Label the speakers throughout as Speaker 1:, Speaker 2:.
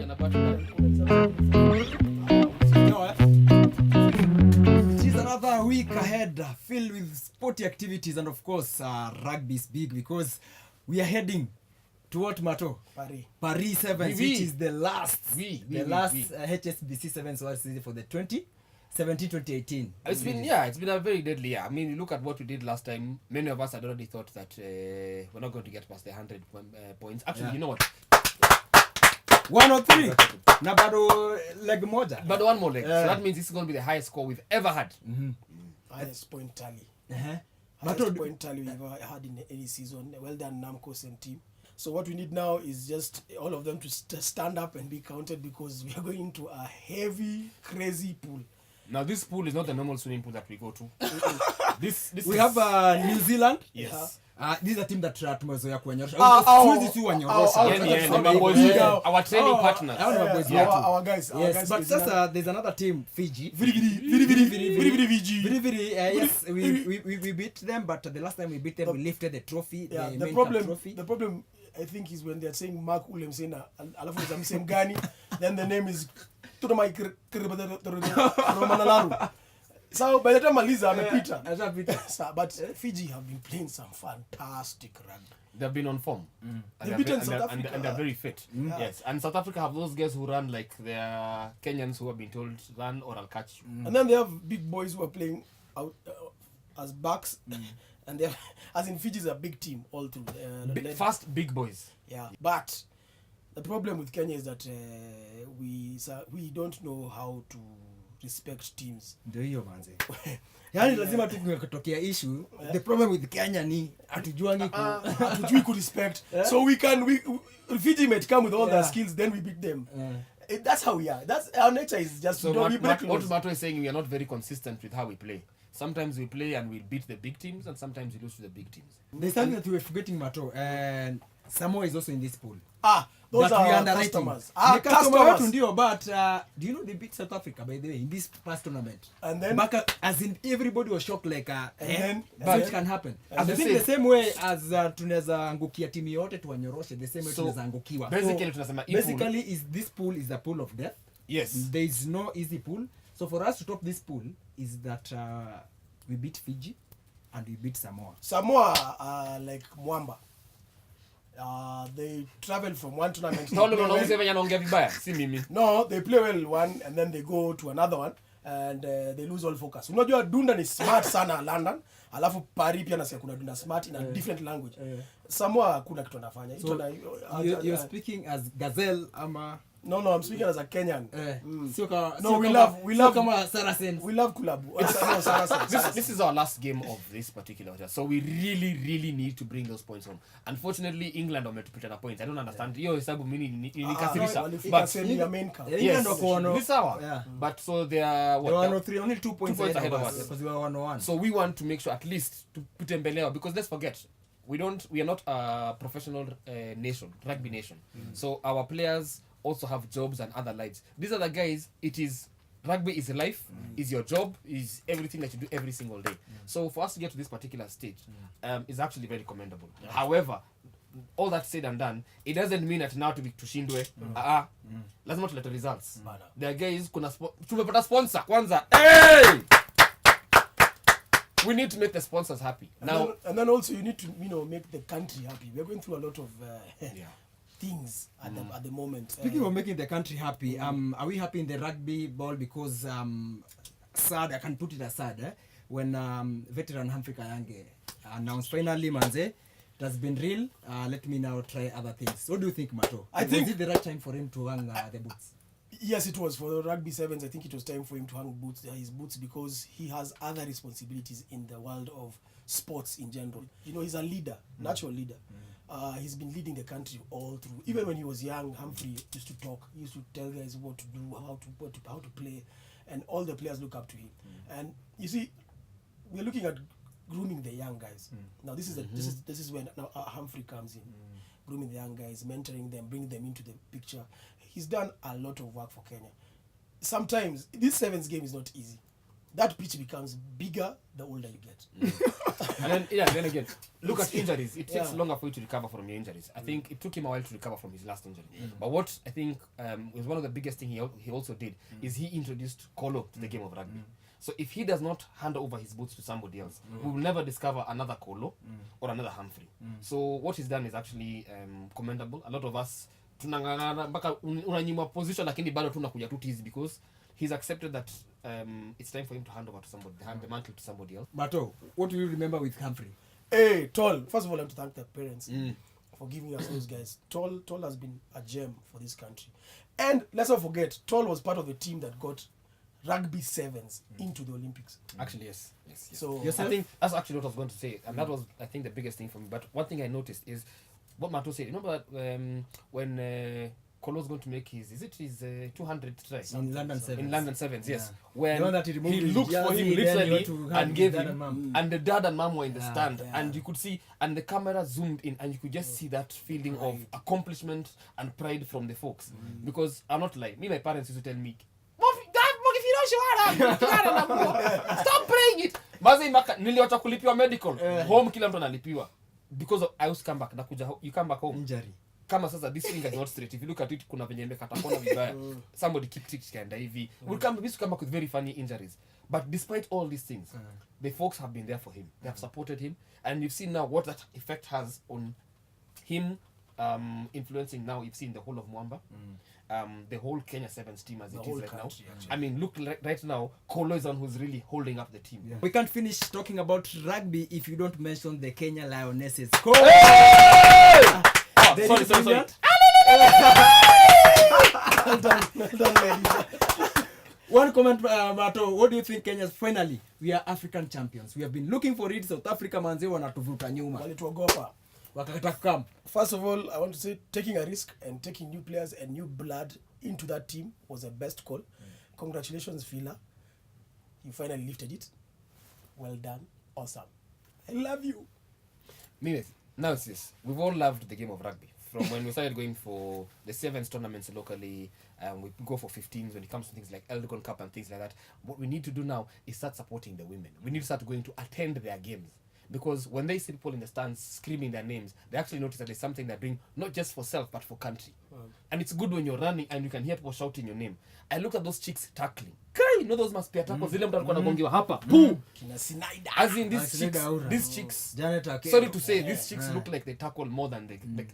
Speaker 1: It is another week ahead filled with sporty activities, and of course rugby is big because we are heading to what, Mato? Paris 7, which is the last HSBC 7 for the 2017-2018.
Speaker 2: It's been a very deadly year. I mean, you look at what we did last time. Many of us had already thought that we're not going to get past the 100 points. Actually, you know what?
Speaker 1: 103 na bado leg moja,
Speaker 2: but one more leg, so that means this is going to be the highest score we've ever had.
Speaker 3: Highest point tally.
Speaker 1: Highest
Speaker 3: point tally we've ever had in any season. Well done, Namco's and team. So what we need now is just all of them to stand up and be counted, because we are going into a heavy, crazy pool.
Speaker 2: Now this pool is not the normal swimming pool that we go to. this
Speaker 1: we have New Zealand.
Speaker 2: Yes.
Speaker 1: This is a team that tumezoea kuwanyorosha.
Speaker 2: Our training partners.
Speaker 3: Our guys.
Speaker 1: Yes, but there's another team, Fiji. Yes, we beat them, but the last time we beat them, we lifted the trophy.
Speaker 3: The problem I think is when they're saying Mark William Sena, alafu is same gani, then the name is Tutomai Romanalaru. So by the time Aliza amepita. But Fiji have been playing some fantastic rugby.
Speaker 2: They've been on form.
Speaker 3: They've beaten South Africa.
Speaker 2: And they're very fit. Yes. And South Africa have those guys who run like they're Kenyans who have been told, run or I'll catch you.
Speaker 3: And then they have big boys who are playing out as backs. And they as in Fiji is a big team all through.
Speaker 2: Fast big boys.
Speaker 3: Yeah. But the problem with Kenya is that we don't know how to respect teams.
Speaker 1: Ndio hiyo manze. Yaani lazima tu kutokea issue. The problem with Kenya ni hatujui
Speaker 3: ku respect. So we Fiji might come with all their skills, then we beat them. That's how we are. That's our nature is just
Speaker 2: so what Mato is saying, we are not very consistent with how we play. Sometimes we play and we beat the big teams, and sometimes we lose to the big teams.
Speaker 1: There's something that we were forgetting, Mato, and Samoa is also in this pool.
Speaker 3: Those are our customers. Customers.
Speaker 1: But do you know they beat South Africa, by the way, in this past tournament?
Speaker 3: And then
Speaker 1: as in everybody was shocked, like
Speaker 3: then
Speaker 1: it can happen. I think the same way as tunaweza angukia timu yote tuwanyoroshe, the same way tunaweza angukiwa. Basically is this pool is the pool of death.
Speaker 2: Yes.
Speaker 1: There is no easy pool. So for us to top this pool is that we beat Fiji and we beat Samoa.
Speaker 3: Samoa like Mwamba. They travel from one tournament.
Speaker 2: No,
Speaker 3: they play well one and then they go to another one and they lose all focus. Unajua Dunda ni smart sana London, alafu Paris pia nasikia kuna Dunda smart in a different language. Samoa kuna kitu anafanya.
Speaker 1: So you're speaking as Gazelle ama
Speaker 3: No, I'm speaking as a Kenyan.
Speaker 1: We love Saracens.
Speaker 3: We love Kulabu. Saracens.
Speaker 2: This is our last game of this particular year, so we really need to bring those points home. Unfortunately, England wametupita na points. I don't understand. Hiyo hesabu mimi nikasirisha.
Speaker 3: But
Speaker 1: England wako
Speaker 2: this hour. But so they are
Speaker 1: only 2 points ahead of us because we were 101.
Speaker 2: So we want to make sure at least to put them below, because let's forget we are not a professional nation, rugby nation. So our players also have jobs and other lives. These are the guys, rugby is life, is your job, is everything that you do every single day. So for us to get to this particular stage is actually very commendable. However, all that said and done, it doesn't mean that now tushindwe. Lazima tulete results. There are guys, tumepata sponsor kwanza. Hey! We need to make the sponsors happy.
Speaker 3: And then also you need to make the country happy. We're going through a lot of things at the moment.
Speaker 1: Speaking of making the country happy, are we happy in the rugby ball? Because sad, I can put it aside, when veteran Humphrey Kayange announced finally, manze, it has been real. Let me now try other things. What do you think, Mato? Was it the right time for him to hang the boots?
Speaker 3: Yes, it was. For the rugby sevens, I think it was time for him to hang his boots, because he has other responsibilities in the world of sports in general. He's a leader, natural leader. He's been leading the country all through. Even when he was young, Humphrey used to talk. He used to tell guys what to do, how to play, and all the players look up to him. And you see, we're looking at grooming the young guys. Now this is when Humphrey comes in, grooming the young guys, mentoring them, bringing them into the picture. He's done a lot of work for Kenya. Sometimes this sevens game is not easy. that pitch becomes bigger the older you get.
Speaker 2: And then again, look at injuries. It takes
Speaker 3: Yeah.
Speaker 2: longer for you to recover from your injuries. I think it took him a while to recover from his last injury. But what I think was one of the biggest thing he also did is he introduced Kolo to the game of rugby. So if he does not hand over his boots to somebody else, we will never discover another Kolo or another Humphrey. So what he's done is actually commendable. A lot of us tunangangana mpaka unanyima position lakini bado tunakuja tu tizi because he's accepted that it's time for him to hand over to somebody, hand the mantle to somebody else.
Speaker 1: Bato, what do you remember with Humphrey?
Speaker 3: Hey, Toll. First of all, I have to thank the parents for giving us those guys. Toll has been a gem for this country. And let's not forget, Toll was part of the team that got rugby sevens into the Olympics.
Speaker 2: Actually, yes.
Speaker 3: So
Speaker 1: Yes,
Speaker 2: I think that's actually what I was going to say, and that was, I think, the biggest thing for me. But one thing I noticed is what Mato said. You know about when Kolo's going to make his 200 try
Speaker 1: In London Sevens.
Speaker 2: in London Sevens, yes.
Speaker 1: Yeah.
Speaker 2: When
Speaker 1: The one that he removed his
Speaker 2: looked for
Speaker 1: jersey,
Speaker 2: him
Speaker 1: then he
Speaker 2: literally
Speaker 1: went to hug
Speaker 2: and
Speaker 1: his
Speaker 2: gave
Speaker 1: dad
Speaker 2: him,
Speaker 1: and mom.
Speaker 2: and the dad and mom were in the stand,
Speaker 3: yeah.
Speaker 2: and you could see, and the camera zoomed in, and you could just see that feeling of accomplishment and pride from the folks. Because I'm not lying, my parents used to tell me, stop playing it. Mazi niliwacha kulipiwa medical home, kila mtu analipiwa because I used to come back, nakuja you come back home
Speaker 1: Injury.
Speaker 2: kama sasa this finger is not straight. If you look at it, kuna venye imekata kona vibaya, somebody kicked it kaenda hivi. We used to come back with very funny injuries. But despite all these things, the folks have been there for him. They have supported him, and you've seen now what that effect has on him, influencing now. You've seen the whole of Mwamba, the whole Kenya Sevens team as it is right now. I mean, look right now, Kolo is on who's really holding up the team.
Speaker 1: Yeah. We can't finish talking about rugby if you don't mention the Kenya Lionesses.
Speaker 2: Sorry.
Speaker 3: well done, ladies.
Speaker 1: One comment, Mato, what do you think Kenya's finally? We are African champions. We have been looking for it. South Africa manze wanatuvuta nyuma.
Speaker 3: Walituogopa.
Speaker 1: Wakakata come.
Speaker 3: First of all, I want to say taking a risk and taking new players and new blood into that team was the best call. Congratulations, Fila. You finally lifted it. Well done. Awesome. I love you.
Speaker 2: Mimeth, now it's this. We've all loved the game of rugby. From when we started going for the sevens tournaments locally, we go for 15s when it comes to things like Eldegon Cup and things like that. What we need to do now is start supporting the women. We need to start going to attend their games. Because when they see people in the stands screaming their names, they actually notice that it's something they're doing not just for self, but for country. And it's good when you're running and you can hear people shouting your name. I look at those chicks tackling. Kai, you know those must be tackles. Zile mtu alikuwa anagongewa hapa. Boom!
Speaker 3: Kina Sinaida.
Speaker 2: As in these chicks, sorry to say, these chicks look like they tackle more than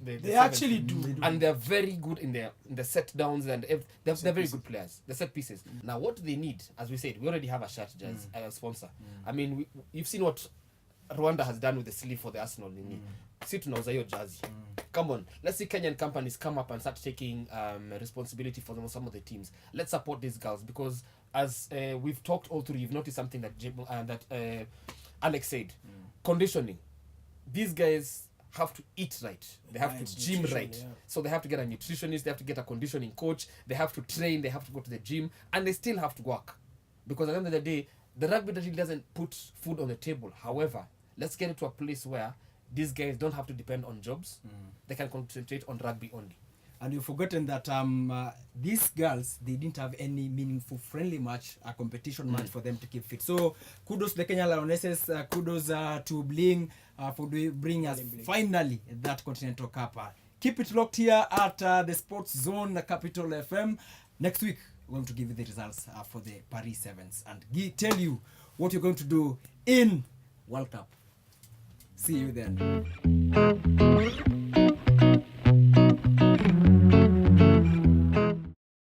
Speaker 3: They actually do.
Speaker 2: And they're very good in the set downs, and they're very good players. The set pieces. Now, what they need, as we said, we already have a shirt jazz sponsor. I mean, you've seen what Rwanda has done with the sleeve for the Arsenal nini. Si tunauza hiyo jersey. Come on, let's see Kenyan companies come up and start taking responsibility for some of the teams. Let's support these girls, because as we've talked all through, you've noticed something that Alex said. Conditioning. These guys have to eat right. They have to gym right. Yeah. So they have to get a nutritionist, they have to get a conditioning coach, they have to train, they have to go to the gym, and they still have to work. Because at the end of the day, the rugby really doesn't put food on the table. However, let's get it to a place where these guys don't have to depend on jobs. They can concentrate on rugby only.
Speaker 1: And you've forgotten that these girls, they didn't have any meaningful friendly match, a competition match for them to keep fit. So kudos to the Kenya Lionesses, kudos to Bling for bringing us finally that Continental Cup. Keep it locked here at the Sports Zone, Capital FM. Next week, we're going to give you the results for the Paris Sevens and tell you what you're going to do in World Cup. See you then.